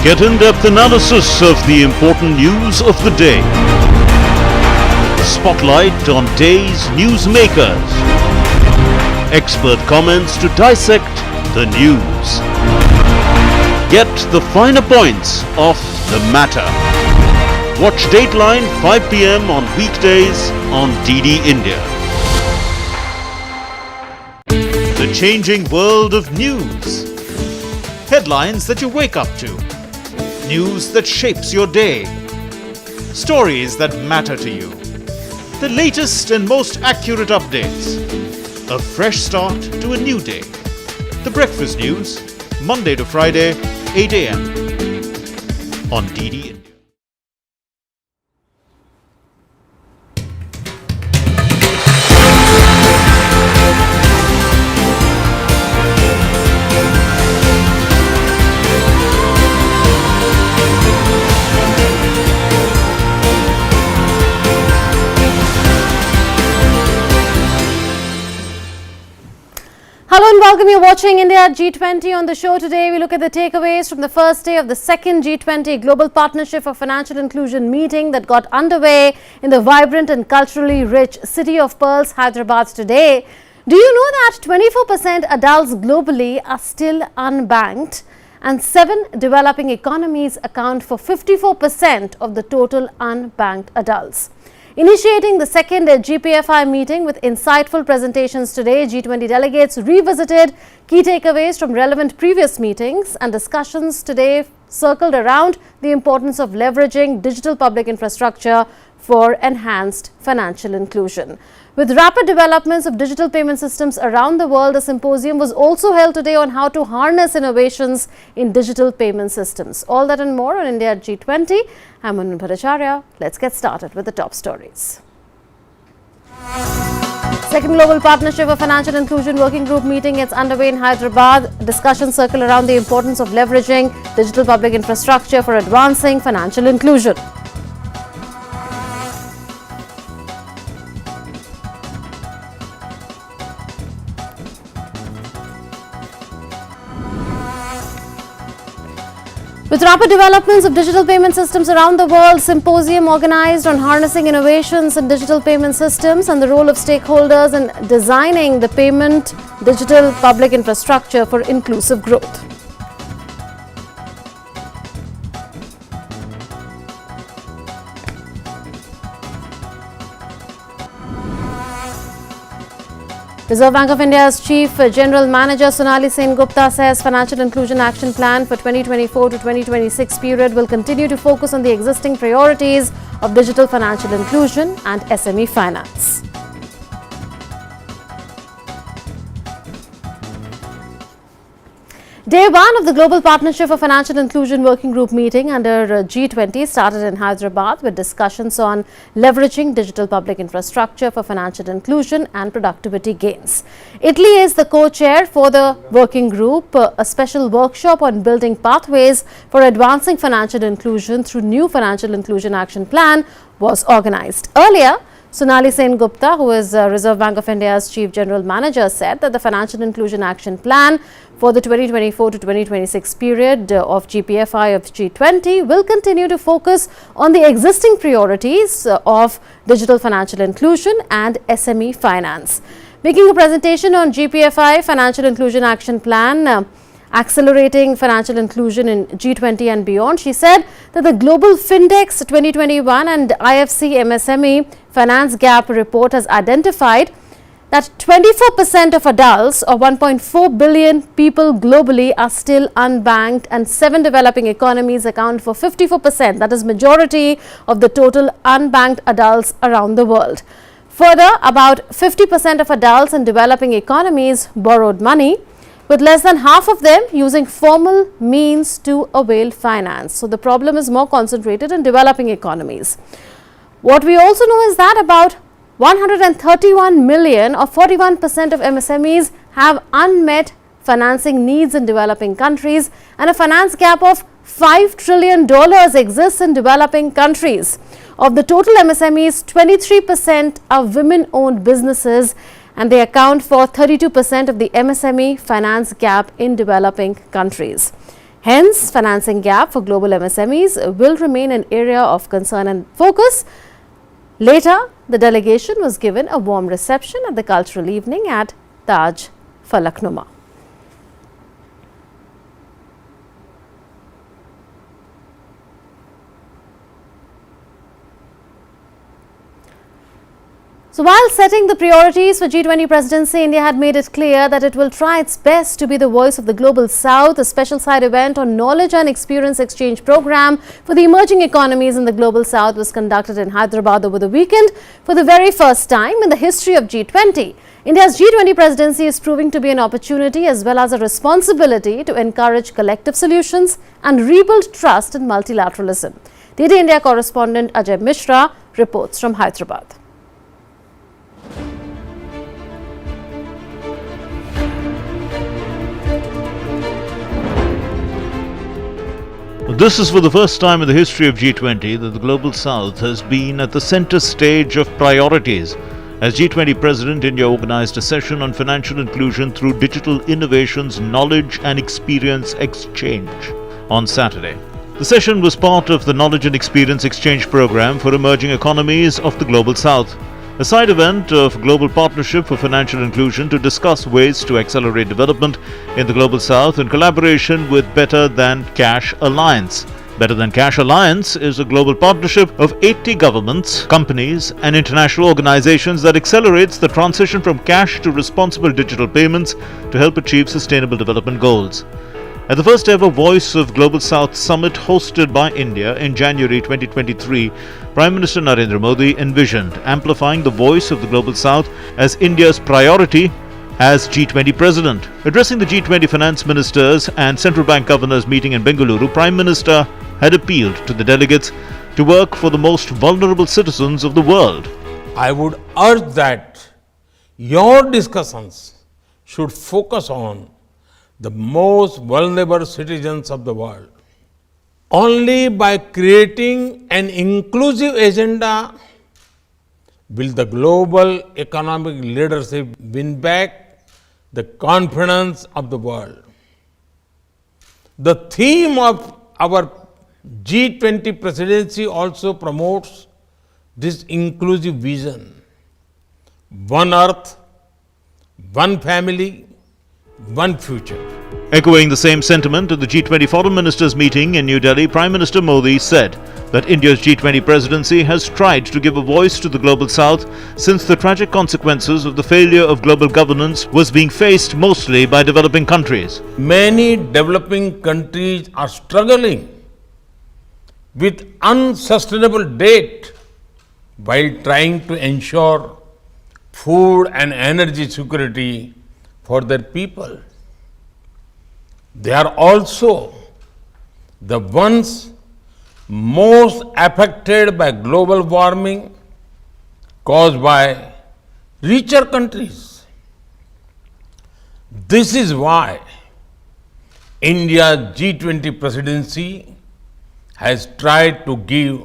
Get in-depth analysis of the important news of the day. Spotlight on day's newsmakers. Expert comments to dissect the news. Get the finer points of the matter. Watch Dateline 5 p.m. on weekdays on DD India. The changing world of news. Headlines that you wake up to. News that shapes your day. Stories that matter to you. The latest and most accurate updates. A fresh start to a new day. The Breakfast News, Monday to Friday, 8 a.m. on DD India. Hello and welcome. You're watching India at G20. On the show today, we look at the takeaways from the first day of the second G20 Global Partnership for Financial Inclusion meeting that got underway in the vibrant and culturally rich city of Pearls, Hyderabad today. Do you know that 24% adults globally are still unbanked and 7 developing economies account for 54% of the total unbanked adults? Initiating the second GPFI meeting with insightful presentations today, G20 delegates revisited key takeaways from relevant previous meetings, and discussions today circled around the importance of leveraging digital public infrastructure for enhanced financial inclusion. With rapid developments of digital payment systems around the world, a symposium was also held today on how to harness innovations in digital payment systems. All that and more on India at G20. I'm Manu Bhattacharya. Let's get started with the top stories. Second Global Partnership for Financial Inclusion Working Group meeting gets underway in Hyderabad. Discussions circle around the importance of leveraging digital public infrastructure for advancing financial inclusion. With rapid developments of digital payment systems around the world, symposium organized on harnessing innovations in digital payment systems and the role of stakeholders in designing the payment digital public infrastructure for inclusive growth. Reserve Bank of India's Chief General Manager Sonali Sengupta says Financial Inclusion Action Plan for 2024 to 2026 period will continue to focus on the existing priorities of digital financial inclusion and SME finance. Day one of the Global Partnership for Financial Inclusion Working Group meeting under G20 started in Hyderabad with discussions on leveraging digital public infrastructure for financial inclusion and productivity gains. Italy is the co-chair for the working group. A special workshop on building pathways for advancing financial inclusion through new Financial Inclusion Action Plan was organized. Earlier, Sonali Sengupta, who is Reserve Bank of India's Chief General Manager, said that the Financial Inclusion Action Plan for the 2024 to 2026 period of GPFI of G20 will continue to focus on the existing priorities of digital financial inclusion and SME finance. Making a presentation on GPFI Financial Inclusion Action Plan, accelerating financial inclusion in G20 and beyond, she said that the Global Findex 2021 and IFC MSME Finance Gap report has identified that 24% of adults, or 1.4 billion people globally, are still unbanked, and 7 developing economies account for 54%, that is majority of the total unbanked adults around the world. Further, about 50% of adults in developing economies borrowed money, with less than half of them using formal means to avail finance. So the problem is more concentrated in developing economies. What we also know is that about 131 million or 41% of MSMEs have unmet financing needs in developing countries, and a finance gap of $5 trillion exists in developing countries. Of the total MSMEs, 23% are women-owned businesses, and they account for 32% of the MSME finance gap in developing countries. Hence, financing gap for global MSMEs will remain an area of concern and focus. Later, the delegation was given a warm reception at the cultural evening at Taj Falaknuma. So while setting the priorities for G20 presidency, India had made it clear that it will try its best to be the voice of the global south. A special side event on knowledge and experience exchange program for the emerging economies in the global south was conducted in Hyderabad over the weekend for the very first time in the history of G20. India's G20 presidency is proving to be an opportunity as well as a responsibility to encourage collective solutions and rebuild trust in multilateralism. DD India correspondent Ajay Mishra reports from Hyderabad. This is for the first time in the history of G20 that the Global South has been at the center stage of priorities. As G20 President, India organized a session on financial inclusion through digital innovations, knowledge and experience exchange on Saturday. The session was part of the Knowledge and Experience Exchange program for emerging economies of the Global South, a side event of Global Partnership for Financial Inclusion to discuss ways to accelerate development in the Global South in collaboration with Better Than Cash Alliance. Better Than Cash Alliance is a global partnership of 80 governments, companies and international organizations that accelerates the transition from cash to responsible digital payments to help achieve sustainable development goals. At the first ever Voice of Global South Summit hosted by India in January 2023, Prime Minister Narendra Modi envisioned amplifying the voice of the Global South as India's priority as G20 President. Addressing the G20 finance ministers and central bank governors meeting in Bengaluru, Prime Minister had appealed to the delegates to work for the most vulnerable citizens of the world. I would urge that your discussions should focus on the most vulnerable citizens of the world. Only by creating an inclusive agenda will the global economic leadership win back the confidence of the world. The theme of our G20 presidency also promotes this inclusive vision. One earth, one family, one future. Echoing the same sentiment at the G20 Foreign Ministers meeting in New Delhi, Prime Minister Modi said that India's G20 presidency has tried to give a voice to the Global South since the tragic consequences of the failure of global governance was being faced mostly by developing countries. Many developing countries are struggling with unsustainable debt while trying to ensure food and energy security for their people. They are also the ones most affected by global warming caused by richer countries. This is why India's G20 presidency has tried to give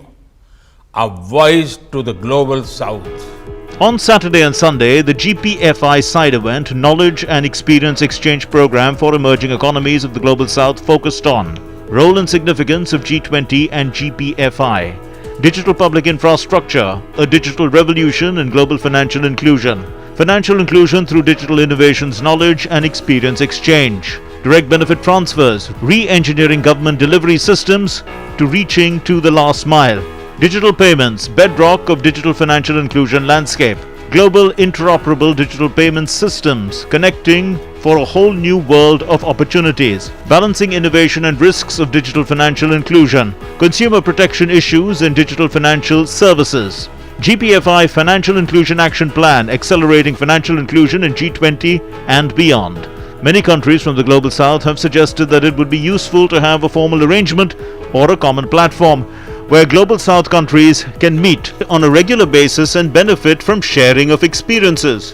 a voice to the Global South. On Saturday and Sunday, the GPFI side event, Knowledge and Experience Exchange Program for Emerging Economies of the Global South, focused on role and significance of G20 and GPFI, digital public infrastructure, a digital revolution in global financial inclusion through digital innovations, knowledge and experience exchange, direct benefit transfers, re-engineering government delivery systems to reaching to the last mile, digital payments, bedrock of digital financial inclusion landscape, global interoperable digital payment systems connecting for a whole new world of opportunities, balancing innovation and risks of digital financial inclusion, consumer protection issues in digital financial services, GPFI Financial Inclusion Action Plan, accelerating financial inclusion in G20 and beyond. Many countries from the Global South have suggested that it would be useful to have a formal arrangement or a common platform where Global South countries can meet on a regular basis and benefit from sharing of experiences.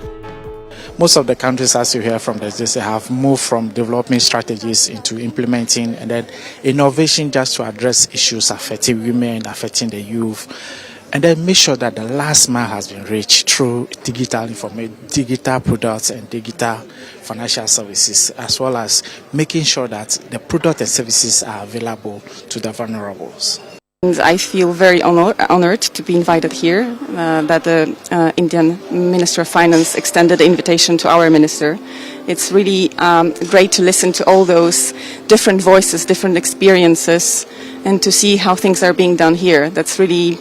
Most of the countries, as you hear from the GC, have moved from development strategies into implementing and then innovation just to address issues affecting women, affecting the youth. and then make sure that the last mile has been reached through digital information, digital products and digital financial services, as well as making sure that the products and services are available to the vulnerables. I feel very honored to be invited here, that the Indian Minister of Finance extended the invitation to our minister. It's really great to listen to all those different voices, different experiences, and to see how things are being done here. That's really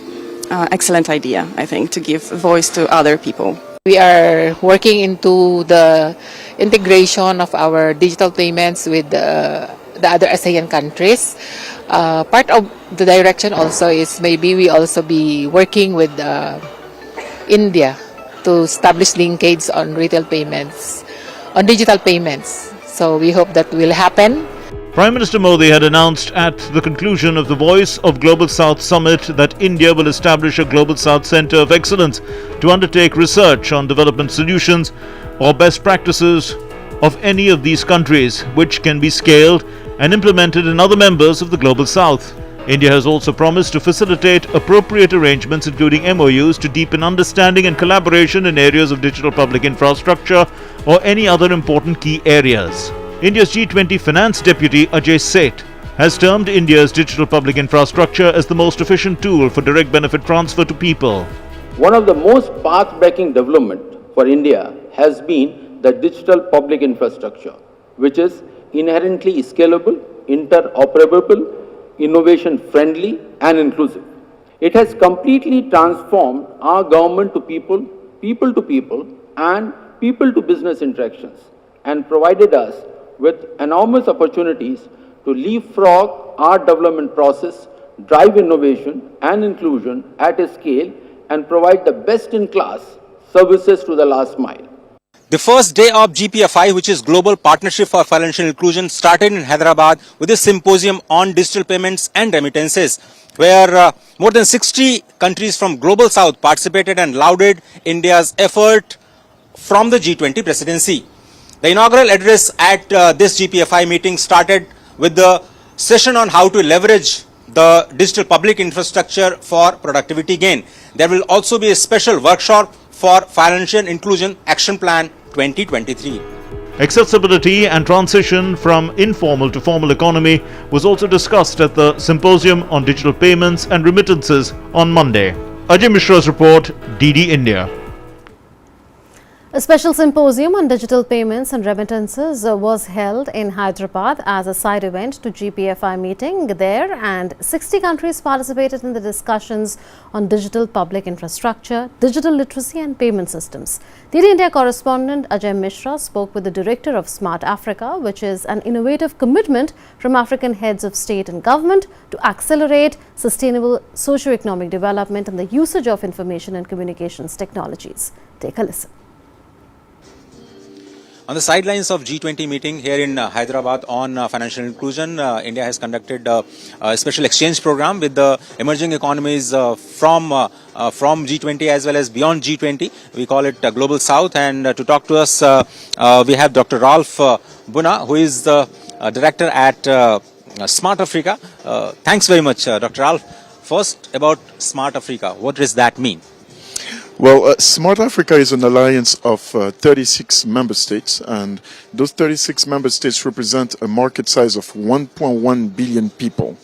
excellent idea, I think, to give voice to other people. We are working into the integration of our digital payments with the other ASEAN countries. Part of the direction also is maybe we also be working with India to establish linkage on retail payments, on digital payments. So we hope that will happen. Prime Minister Modi had announced at the conclusion of the Voice of Global South Summit that India will establish a Global South Centre of Excellence to undertake research on development solutions or best practices of any of these countries, which can be scaled and implemented in other members of the Global South. India has also promised to facilitate appropriate arrangements, including MOUs, to deepen understanding and collaboration in areas of digital public infrastructure or any other important key areas. India's G20 Finance Deputy Ajay Seth has termed India's digital public infrastructure as the most efficient tool for direct benefit transfer to people. One of the most path-breaking development for India has been the digital public infrastructure, which is inherently scalable, interoperable, innovation-friendly and inclusive. It has completely transformed our government to people, people to people and people to business interactions and provided us with enormous opportunities to leapfrog our development process, drive innovation and inclusion at a scale and provide the best-in-class services to the last mile. The first day of GPFI, which is Global Partnership for Financial Inclusion, started in Hyderabad with a symposium on digital payments and remittances, where more than 60 countries from Global South participated and lauded India's effort from the G20 presidency. The inaugural address at this GPFI meeting started with the session on how to leverage the digital public infrastructure for productivity gain. There will also be a special workshop for Financial Inclusion Action Plan 2023. Accessibility and transition from informal to formal economy was also discussed at the Symposium on Digital Payments and Remittances on Monday. Ajay Mishra's report, DD India. A special symposium on digital payments and remittances was held in Hyderabad as a side event to GPFI meeting there, and 60 countries participated in the discussions on digital public infrastructure, digital literacy and payment systems. DD India correspondent Ajay Mishra spoke with the director of Smart Africa, which is an innovative commitment from African heads of state and government to accelerate sustainable socio-economic development and the usage of information and communications technologies. Take a listen. On the sidelines of G20 meeting here in Hyderabad on financial inclusion, India has conducted a special exchange program with the emerging economies from G20 as well as beyond G20. We call it Global South, and to talk to us we have Dr. Ralph Buna, who is the director at Smart Africa. Thanks very much, Dr. Ralph. First, about Smart Africa, what does that mean? Well, Smart Africa is an alliance of 36 member states, and those 36 member states represent a market size of 1.1 billion people.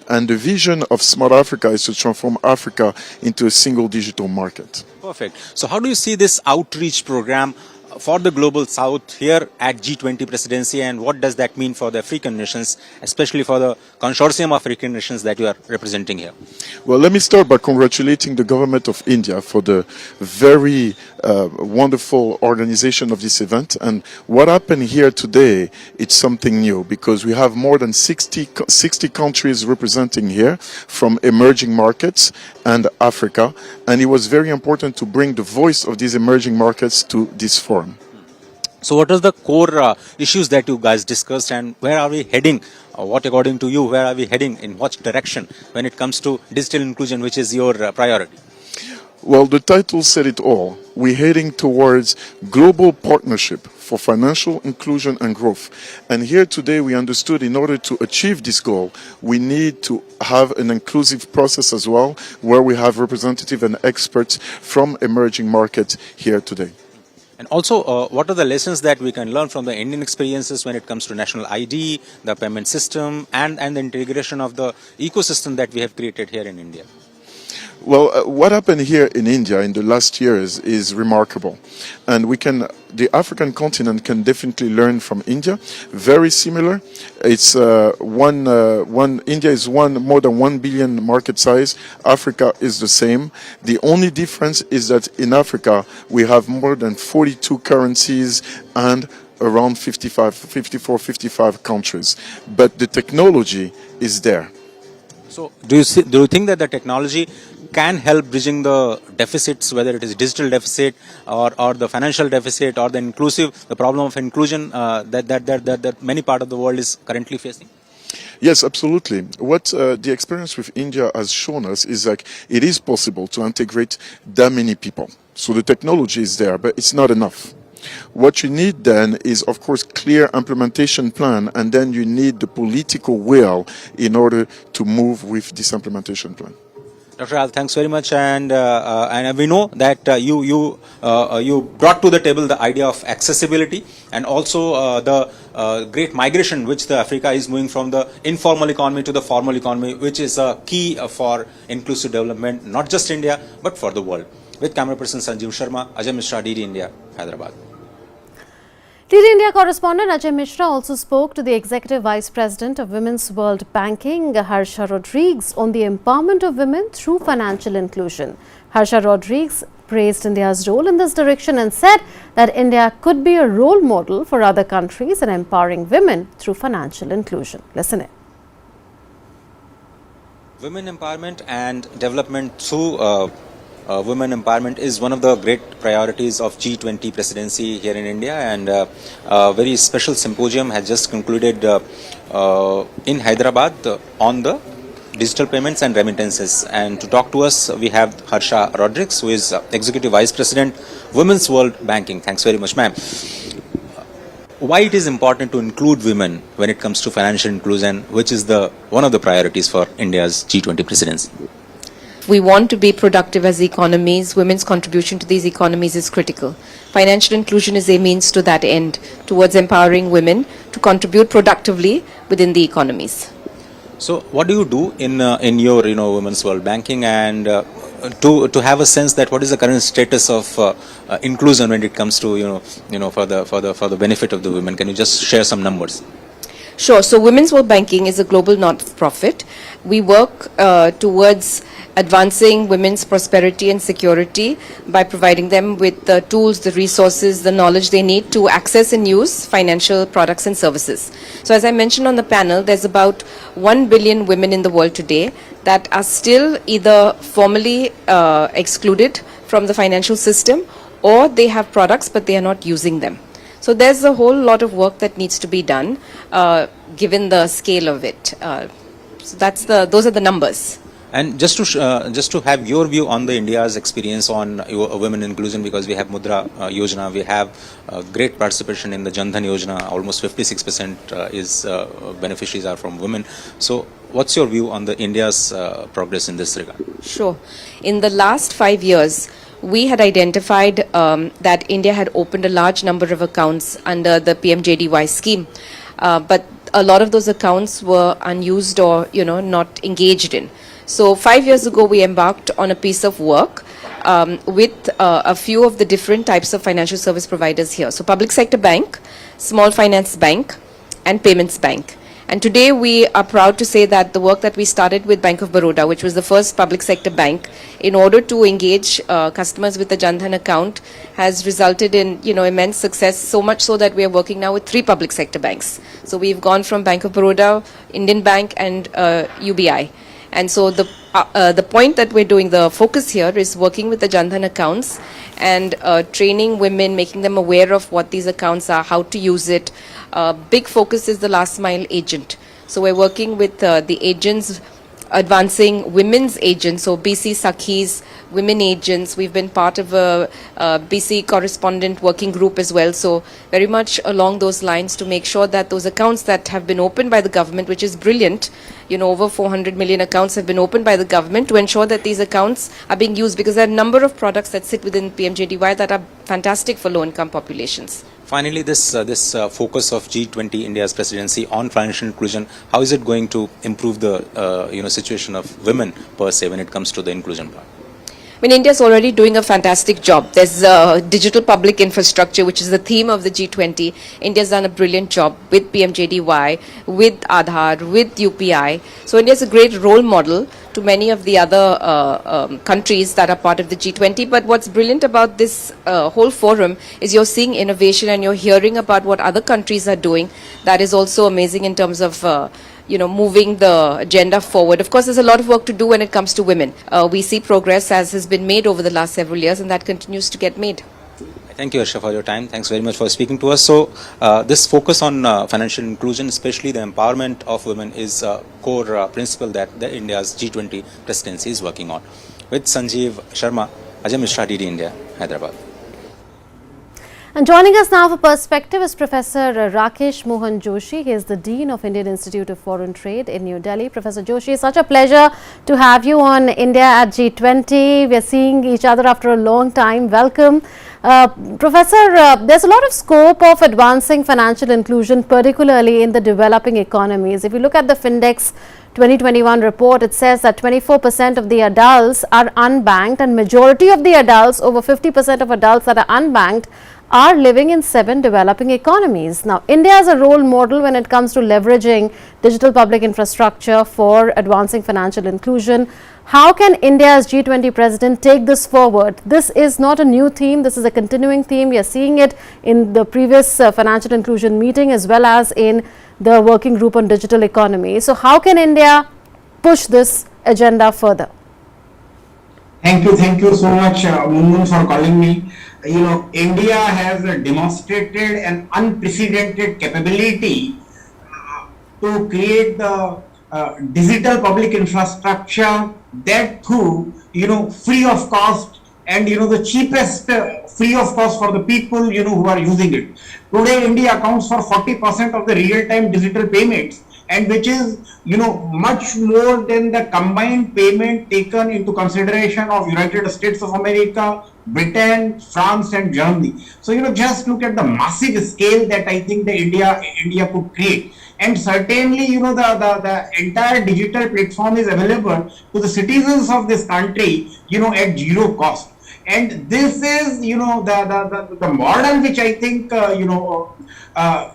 And the vision of Smart Africa is to transform Africa into a single digital market. Perfect. So how do you see this outreach program for the Global South here at G20 presidency, and what does that mean for the African nations, especially for the consortium of African nations that you are representing here? Well, let me start by congratulating the government of India for the very wonderful organization of this event. And what happened here today, it's something new, because we have more than 60 countries representing here from emerging markets and Africa. And it was very important to bring the voice of these emerging markets to this forum. So what are the core issues that you guys discussed, and where are we heading? What, according to you, where are we heading, in what direction when it comes to digital inclusion, which is your priority? Well, the title said it all. We're heading towards global partnership for financial inclusion and growth. And here today we understood in order to achieve this goal, we need to have an inclusive process as well, where we have representatives and experts from emerging markets here today. And also, what are the lessons that we can learn from the Indian experiences when it comes to national ID, the payment system, and the integration of the ecosystem that we have created here in India? Well, what happened here in India in the last years is remarkable. And the African continent can definitely learn from India. Very similar. It's India is more than 1 billion market size. Africa is the same. The only difference is that in Africa, we have more than 42 currencies and around 54, 55 countries. But the technology is there. So, do you think that the technology can help bridging the deficits, whether it is digital deficit or the financial deficit or the problem of inclusion that many part of the world is currently facing? Yes, absolutely. What the experience with India has shown us is like it is possible to integrate that many people. So the technology is there, but it's not enough. What you need then is, of course, clear implementation plan, and then you need the political will in order to move with this implementation plan. Dr. Al, thanks very much, and we know that you brought to the table the idea of accessibility and also the great migration which the Africa is moving from the informal economy to the formal economy, which is a key for inclusive development, not just India but for the world. With camera person Sanjeev Sharma, Ajay Mishra, DD India, Hyderabad. DD India correspondent Ajay Mishra also spoke to the Executive Vice President of Women's World Banking, Harsha Rodrigues, on the empowerment of women through financial inclusion. Harsha Rodrigues praised India's role in this direction and said that India could be a role model for other countries in empowering women through financial inclusion. Listen in. Women empowerment and development through women empowerment is one of the great priorities of G20 presidency here in India, and a very special symposium has just concluded in Hyderabad on the digital payments and remittances. And to talk to us, we have Harsha Rodrigues, who is Executive Vice President, Women's World Banking. Thanks very much, ma'am. Why it is important to include women when it comes to financial inclusion, which is one of the priorities for India's G20 presidency? We want to be productive as economies. Women's contribution to these economies is critical. Financial inclusion is a means to that end, towards empowering women to contribute productively within the economies. So, what do you do in your Women's World Banking, and to have a sense that what is the current status of inclusion when it comes to for the benefit of the women? Can you just share some numbers? Sure. So Women's World Banking is a global not-for-profit. We work towards advancing women's prosperity and security by providing them with the tools, the resources, the knowledge they need to access and use financial products and services. So as I mentioned on the panel, there's about 1 billion women in the world today that are still either formally excluded from the financial system, or they have products but they are not using them. So there's a whole lot of work that needs to be done given the scale of it. So those are the numbers. And just to have your view on the India's experience on women inclusion, because we have Mudra Yojana, we have great participation in the Jan Dhan Yojana, almost 56% is beneficiaries are from women. So what's your view on the India's progress in this regard? Sure. In the last 5 years, we had identified that India had opened a large number of accounts under the PMJDY scheme, but a lot of those accounts were unused or not engaged in. So 5 years ago, we embarked on a piece of work with a few of the different types of financial service providers here. So public sector bank, small finance bank, and payments bank. And today we are proud to say that the work that we started with Bank of Baroda, which was the first public sector bank, in order to engage customers with the Jan Dhan account, has resulted in immense success, so much so that we are working now with 3 public sector banks. So we've gone from Bank of Baroda, Indian Bank, and UBI. And so the point that we're doing, the focus here is working with the Jan Dhan accounts and training women, making them aware of what these accounts are, how to use it. Big focus is the last mile agent. So we're working with the agents advancing women's agents, so BC Sakhis, women agents. We've been part of a BC correspondent working group as well. So very much along those lines to make sure that those accounts that have been opened by the government, which is brilliant, over 400 million accounts have been opened by the government, to ensure that these accounts are being used, because there are a number of products that sit within PMJDY that are fantastic for low-income populations. Finally, this focus of G20 India's presidency on financial inclusion, how is it going to improve the situation of women per se when it comes to the inclusion part? I mean, India is already doing a fantastic job. There's digital public infrastructure, which is the theme of the G20. India's done a brilliant job with PMJDY, with Aadhaar, with UPI. So India is a great role model to many of the other countries that are part of the G20. But what's brilliant about this whole forum is you're seeing innovation and you're hearing about what other countries are doing. That is also amazing in terms of moving the agenda forward. Of course, there's a lot of work to do when it comes to women. We see progress as has been made over the last several years, and that continues to get made. Thank you, Harsha, for your time. Thanks very much for speaking to us. So, this focus on financial inclusion, especially the empowerment of women, is a core principle that India's G20 presidency is working on. With Sanjeev Sharma, Ajay Mishra, DD India, Hyderabad. And joining us now for Perspective is Professor Rakesh Mohan Joshi. He is the Dean of Indian Institute of Foreign Trade in New Delhi. Professor Joshi, it's such a pleasure to have you on India at G20. We are seeing each other after a long time. Welcome. Professor, there's a lot of scope of advancing financial inclusion, particularly in the developing economies. If you look at the Findex 2021 report, it says that 24% of the adults are unbanked, and majority of the adults, over 50% of adults that are unbanked, are living in 7 developing economies. Now, India is a role model when it comes to leveraging digital public infrastructure for advancing financial inclusion. How can India as G20 president take this forward? This is not a new theme. This is a continuing theme. We are seeing it in the previous financial inclusion meeting as well as in the working group on digital economy. So how can India push this agenda further? Thank you so much, Munmun, for calling me. India has demonstrated an unprecedented capability to create the digital public infrastructure, that through, free of cost, and the cheapest free of cost for the people, who are using it. Today, India accounts for 40% of the real-time digital payments, and which is, much more than the combined payment taken into consideration of United States of America, Britain, France, and Germany. So, just look at the massive scale that I think the India could create. And certainly, the entire digital platform is available to the citizens of this country, at zero cost. And this is, the model which I think,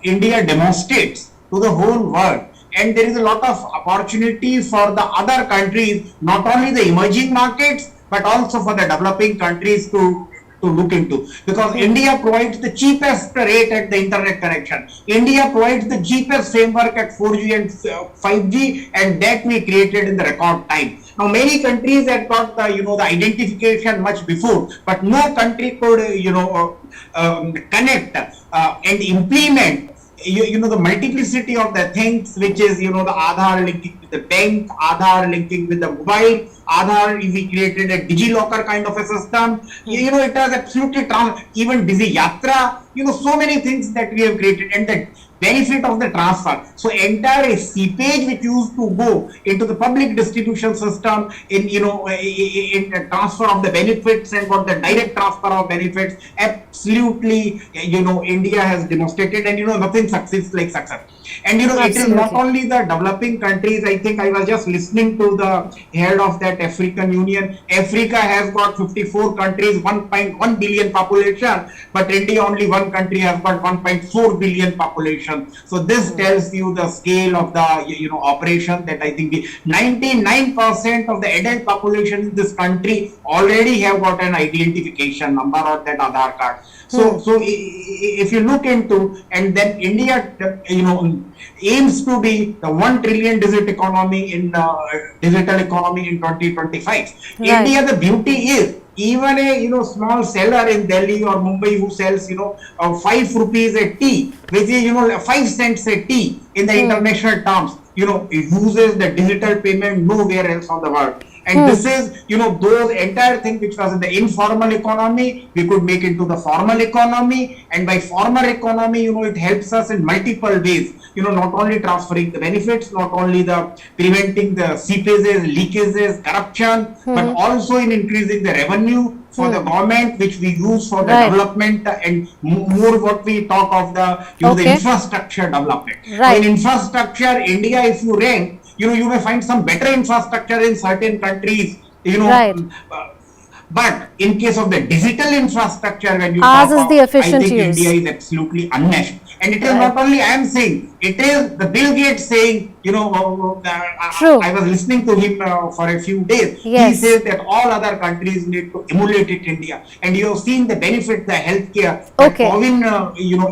India demonstrates to the whole world. And there is a lot of opportunity for the other countries, not only the emerging markets, but also for the developing countries to look into, because India provides the cheapest rate at the internet connection. India provides the cheapest framework at 4G and 5G, and that we created in the record time. Now, many countries have got the, the identification much before, but no country could, connect and implement the multiplicity of the things, which is, the Aadhaar linking with the bank, Aadhaar linking with the mobile, Aadhaar, we created a DigiLocker kind of a system. It has absolutely even Digi Yatra, so many things that we have created, and the benefit of the transfer. So entire seepage which used to go into the public distribution system in the transfer of the benefits and what the direct transfer of benefits, absolutely India has demonstrated, and nothing succeeds like success. And it is not only the developing countries. I think I was just listening to the head of that African Union. Africa has got 54 countries, 1.1 billion population, but India only one country has got 1.4 billion population. So this tells you the scale of the operation, that I think 99% of the adult population in this country already have got an identification number or that Aadhaar card. So if you look into, and then India, aims to be the 1 trillion digital economy in 2025. Right. India, the beauty is, even a small seller in Delhi or Mumbai who sells 5 rupees a tea, which is 5 cents a tea in the international terms, uses the digital payment nowhere else on the world. And this is, those entire thing which was in the informal economy, we could make into the formal economy. And by formal economy, it helps us in multiple ways. Not only transferring the benefits, not only the preventing the seepages, leakages, corruption, but also in increasing the revenue for the government, which we use for the development and more what we talk of the infrastructure development. Right. In infrastructure, India, if you rank, you may find some better infrastructure in certain countries, Right. But in case of the digital infrastructure, when you Ours talk is of, the efficient I think use. India is absolutely unmatched. And it is not only I am saying, it is the Bill Gates saying, True. I was listening to him for a few days. Yes. He says that all other countries need to emulate it India. And you have seen the benefit, the healthcare, Okay. the Povin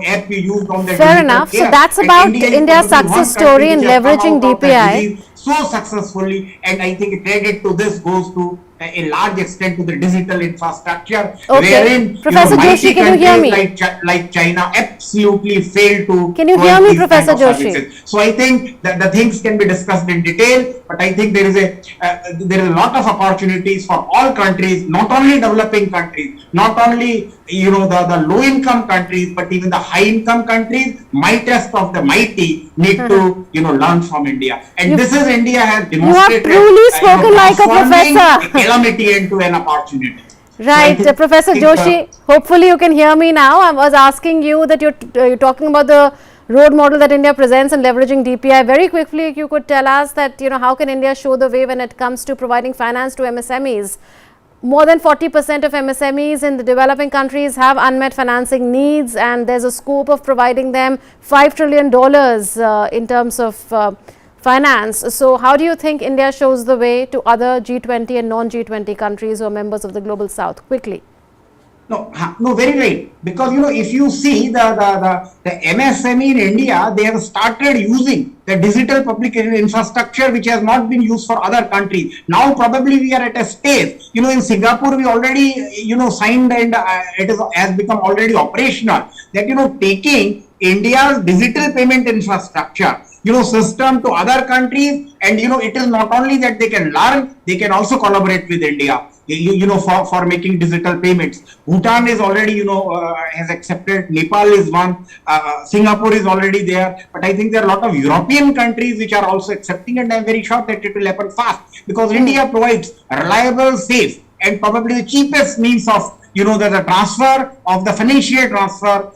app we used on the Fair digital enough. So care. that's And about India is India's probably one success country story in which has come leveraging out of the DPI. disease so successfully, and I think credit to this goes to a large extent to the digital infrastructure, wherein Professor Joshi, mighty can you hear countries me? like China absolutely failed to Can you hear provide me, these Professor kind of Joshi? services. So I think that the things can be discussed in detail, but I think there is a lot of opportunities for all countries, not only developing countries, not only the low income countries, but even the high income countries, mightest of the mighty need to learn from India. And this is India has demonstrated truly spoken like a transforming professor. a calamity into an opportunity. Right, So I Professor think, Joshi, hopefully you can hear me now. I was asking you that you're talking about the road model that India presents and leveraging DPI. Very quickly, if you could tell us that, how can India show the way when it comes to providing finance to MSMEs? More than 40% of MSMEs in the developing countries have unmet financing needs, and there's a scope of providing them $5 trillion in terms of finance. So how do you think India shows the way to other G20 and non-G20 countries who are members of the Global South? Quickly. No, very right. Because if you see the MSME in India, they have started using the digital public infrastructure which has not been used for other countries. Now probably we are at a stage. In Singapore we already signed, and it has become already operational. That taking India's digital payment infrastructure system to other countries, and it is not only that they can learn, they can also collaborate with India. For making digital payments. Bhutan is already, has accepted. Nepal is one. Singapore is already there. But I think there are a lot of European countries which are also accepting, and I'm very sure that it will happen fast, because India provides reliable, safe, and probably the cheapest means of the transfer of the financial transfer,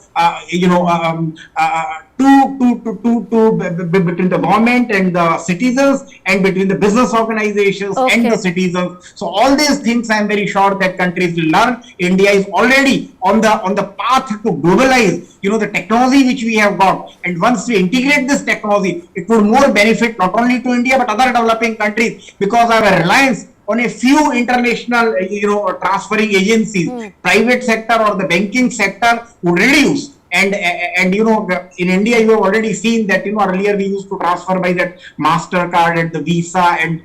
between the government and the citizens, and between the business organizations and the citizens. So all these things, I am very sure that countries will learn. India is already on the path to globalize, the technology which we have got. And once we integrate this technology, it will more benefit not only to India but other developing countries, because our reliance on a few international, transferring agencies, private sector or the banking sector would reduce. And in India, you have already seen that, earlier we used to transfer by that MasterCard and the Visa, and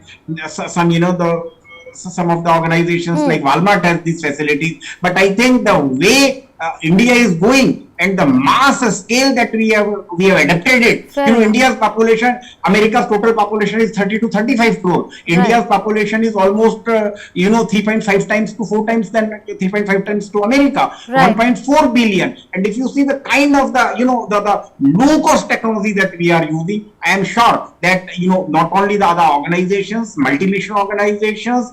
some of the organizations like Walmart has these facilities. But I think the way India is going, and the mass scale that we have adapted it. India's population, America's total population is 30 to 35 crore. India's population is almost 3.5 times to 4 times than 3.5 times to America, 1.4 billion. And if you see the kind of the low cost technology that we are using, I am sure that not only the other organizations, multinational organizations,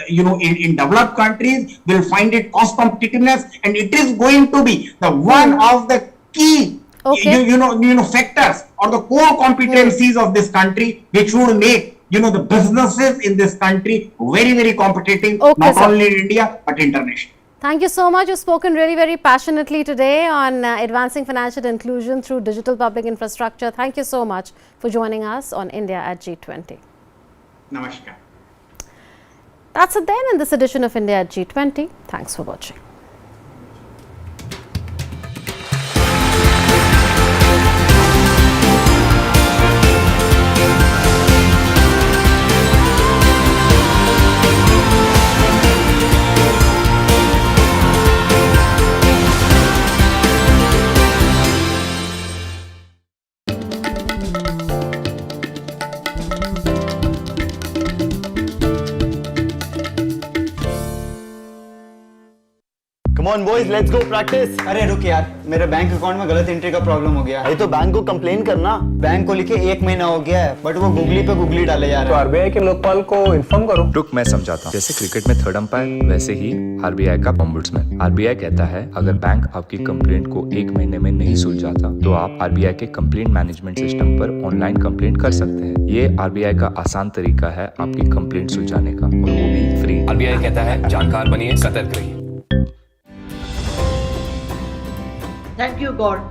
in developed countries will find it cost competitiveness, and it is going to be the one of the key factors or the core competencies of this country, which would make the businesses in this country very, very competitive, not only in India but internationally. Thank you so much. You've spoken really very passionately today on advancing financial inclusion through digital public infrastructure. Thank you so much for joining us on India at G20. Namaskar. That's it then in this edition of India at G20. Thanks for watching. On boys, let's go practice. अरे रुक यार, मेरे bank account में गलत entry का problem हो गया। अरे तो बैंक को कंप्लेन करना। बैंक को लिखे 1 महीना हो गया है, बट वो गूगली पे गूगली डाले जा तो रहा है। आरबीआई के लोकपाल को इन्फॉर्म करो। रुक, मैं समझाता हूँ। जैसे क्रिकेट में थर्ड अंपायर, वैसे ही आरबीआई का ओम्बुड्समैन। आरबीआई कहता है अगर बैंक आपकी कंप्लेंट को 1 महीने में नहीं सुलझाता तो आप आरबीआई के कंप्लेंट मैनेजमेंट सिस्टम पर ऑनलाइन कंप्लेंट कर सकते हैं। ये आरबीआई का आसान तरीका है आपकी कंप्लेंट सुलझाने का, और वो भी फ्री। आरबीआई कहता है जानकार बनिए, सतर्क रहिए। Thank you, God.